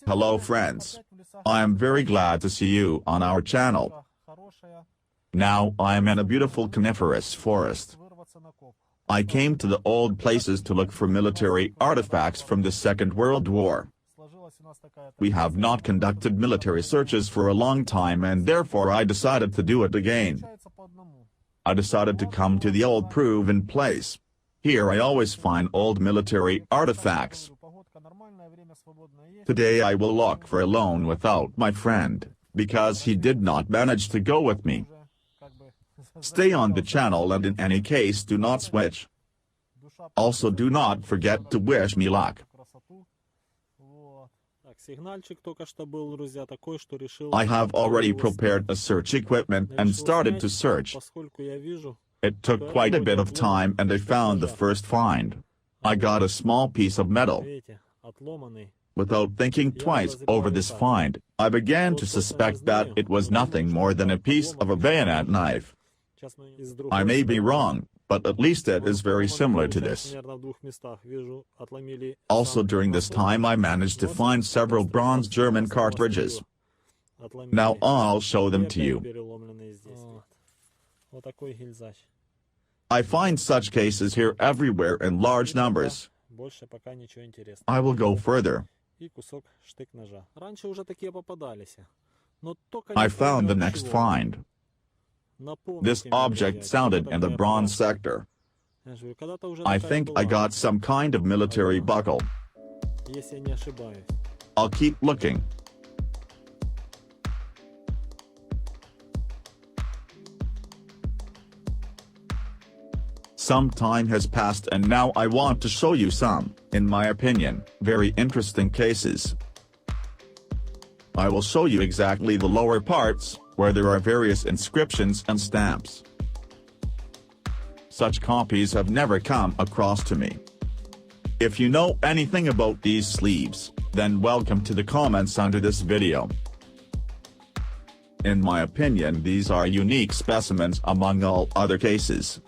Hello friends. I am very glad to see you on our channel. Now I am in a beautiful coniferous forest. I came to the old places to look for military artifacts from the Second World War. We have not conducted military searches for a long time and therefore I decided to do it again. I decided to come to the old proven place. Here I always find old military artifacts. Today I will look for alone without my friend, because he did not manage to go with me. Stay on the channel and in any case do not switch. Also do not forget to wish me luck. I have already prepared a search equipment and started to search. It took quite a bit of time and I found the first find. I got a small piece of metal. Without thinking twice over this find, I began to suspect that it was nothing more than a piece of a bayonet knife. I may be wrong, but at least it is very similar to this. Also during this time I managed to find several bronze German cartridges. Now I'll show them to you. I find such cases here everywhere in large numbers. I will go further. I found the next find. This object sounded in the bronze sector. I think I got some kind of military buckle. I'll keep looking. Some time has passed and now I want to show you some, in my opinion, very interesting cases. I will show you exactly the lower parts, where there are various inscriptions and stamps. Such copies have never come across to me. If you know anything about these sleeves, then welcome to the comments under this video. In my opinion, these are unique specimens among all other cases.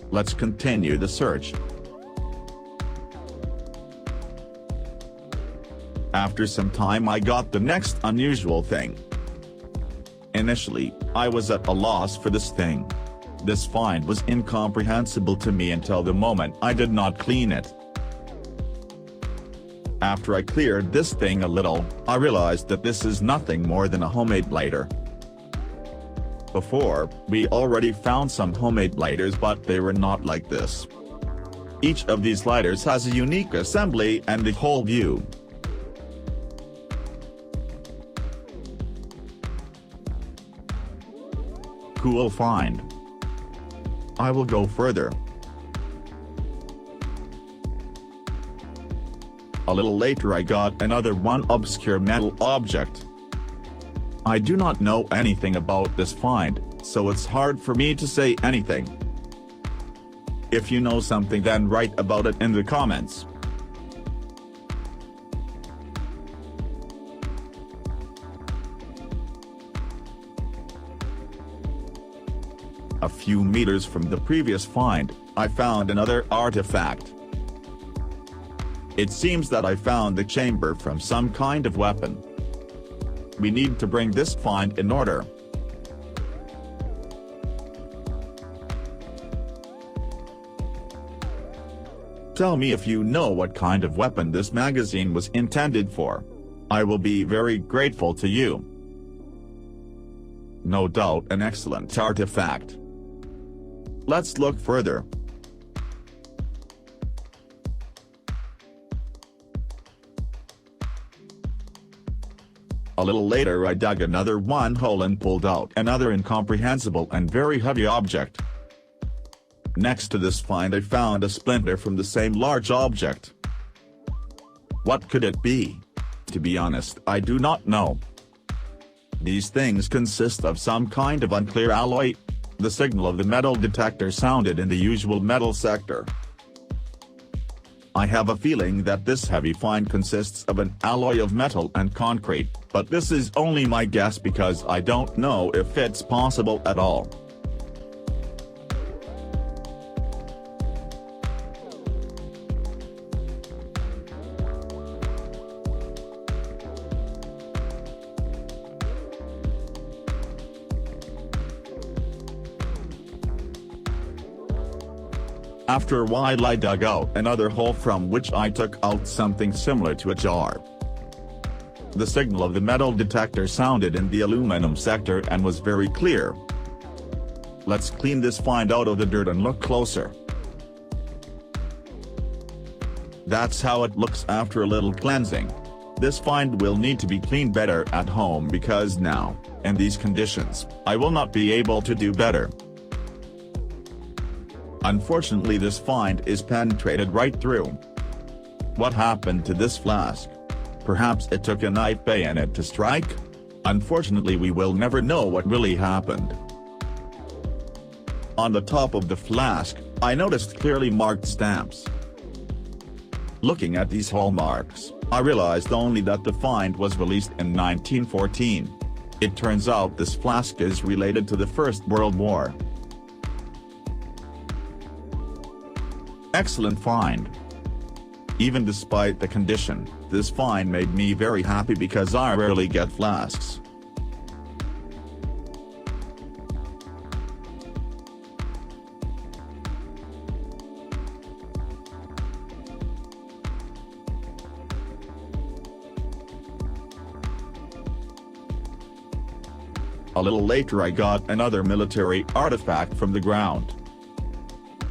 Let's continue the search. After some time I got the next unusual thing. Initially, I was at a loss for this thing. This find was incomprehensible to me until the moment I did not clean it. After I cleared this thing a little, I realized that this is nothing more than a homemade lighter. Before, we already found some homemade lighters but they were not like this. Each of these lighters has a unique assembly and the whole view. Cool find. I will go further. A little later I got another one obscure metal object. I do not know anything about this find, so it's hard for me to say anything. If you know something then write about it in the comments. A few meters from the previous find, I found another artifact. It seems that I found the chamber from some kind of weapon. We need to bring this find in order. Tell me if you know what kind of weapon this magazine was intended for. I will be very grateful to you. No doubt an excellent artifact. Let's look further. A little later I dug another one hole and pulled out another incomprehensible and very heavy object. Next to this find I found a splinter from the same large object. What could it be? To be honest, I do not know. These things consist of some kind of unclear alloy. The signal of the metal detector sounded in the usual metal sector. I have a feeling that this heavy find consists of an alloy of metal and concrete, but this is only my guess because I don't know if it's possible at all. After a while I dug out another hole from which I took out something similar to a jar. The signal of the metal detector sounded in the aluminum sector and was very clear. Let's clean this find out of the dirt and look closer. That's how it looks after a little cleansing. This find will need to be cleaned better at home because now, in these conditions, I will not be able to do better. Unfortunately, this find is penetrated right through. What happened to this flask? Perhaps it took a knife bayonet to strike? Unfortunately, we will never know what really happened. On the top of the flask, I noticed clearly marked stamps. Looking at these hallmarks, I realized only that the find was released in 1914. It turns out this flask is related to the First World War. Excellent find. Even despite the condition, this find made me very happy because I rarely get flasks. A little later I got another military artifact from the ground.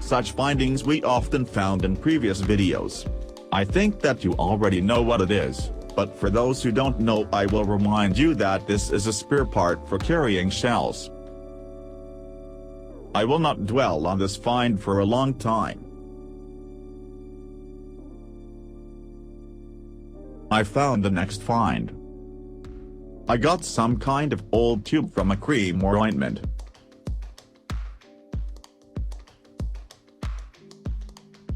Such findings we often found in previous videos. I think that you already know what it is, but for those who don't know I will remind you that this is a spare part for carrying shells. I will not dwell on this find for a long time. I found the next find. I got some kind of old tube from a cream or ointment.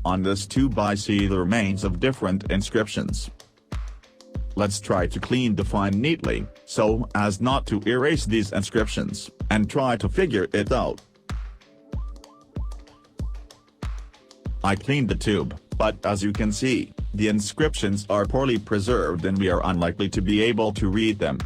On this tube I see the remains of different inscriptions. Let's try to clean the find neatly, so as not to erase these inscriptions, and try to figure it out. I cleaned the tube, but as you can see, the inscriptions are poorly preserved and we are unlikely to be able to read them.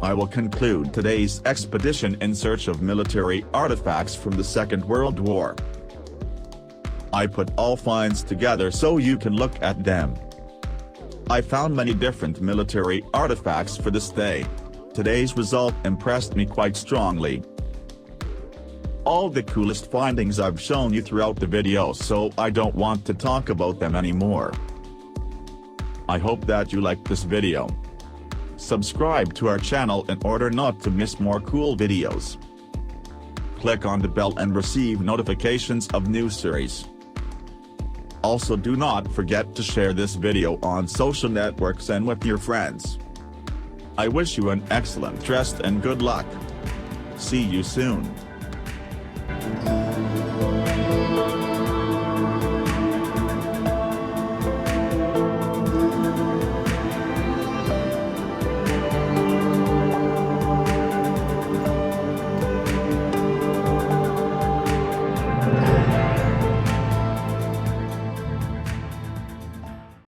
I will conclude today's expedition in search of military artifacts from the Second World War. I put all finds together so you can look at them. I found many different military artifacts for this day. Today's result impressed me quite strongly. All the coolest findings I've shown you throughout the video, so I don't want to talk about them anymore. I hope that you liked this video. Subscribe to our channel in order not to miss more cool videos. Click on the bell and receive notifications of new series. Also, do not forget to share this video on social networks and with your friends. I wish you an excellent rest and good luck. See you soon.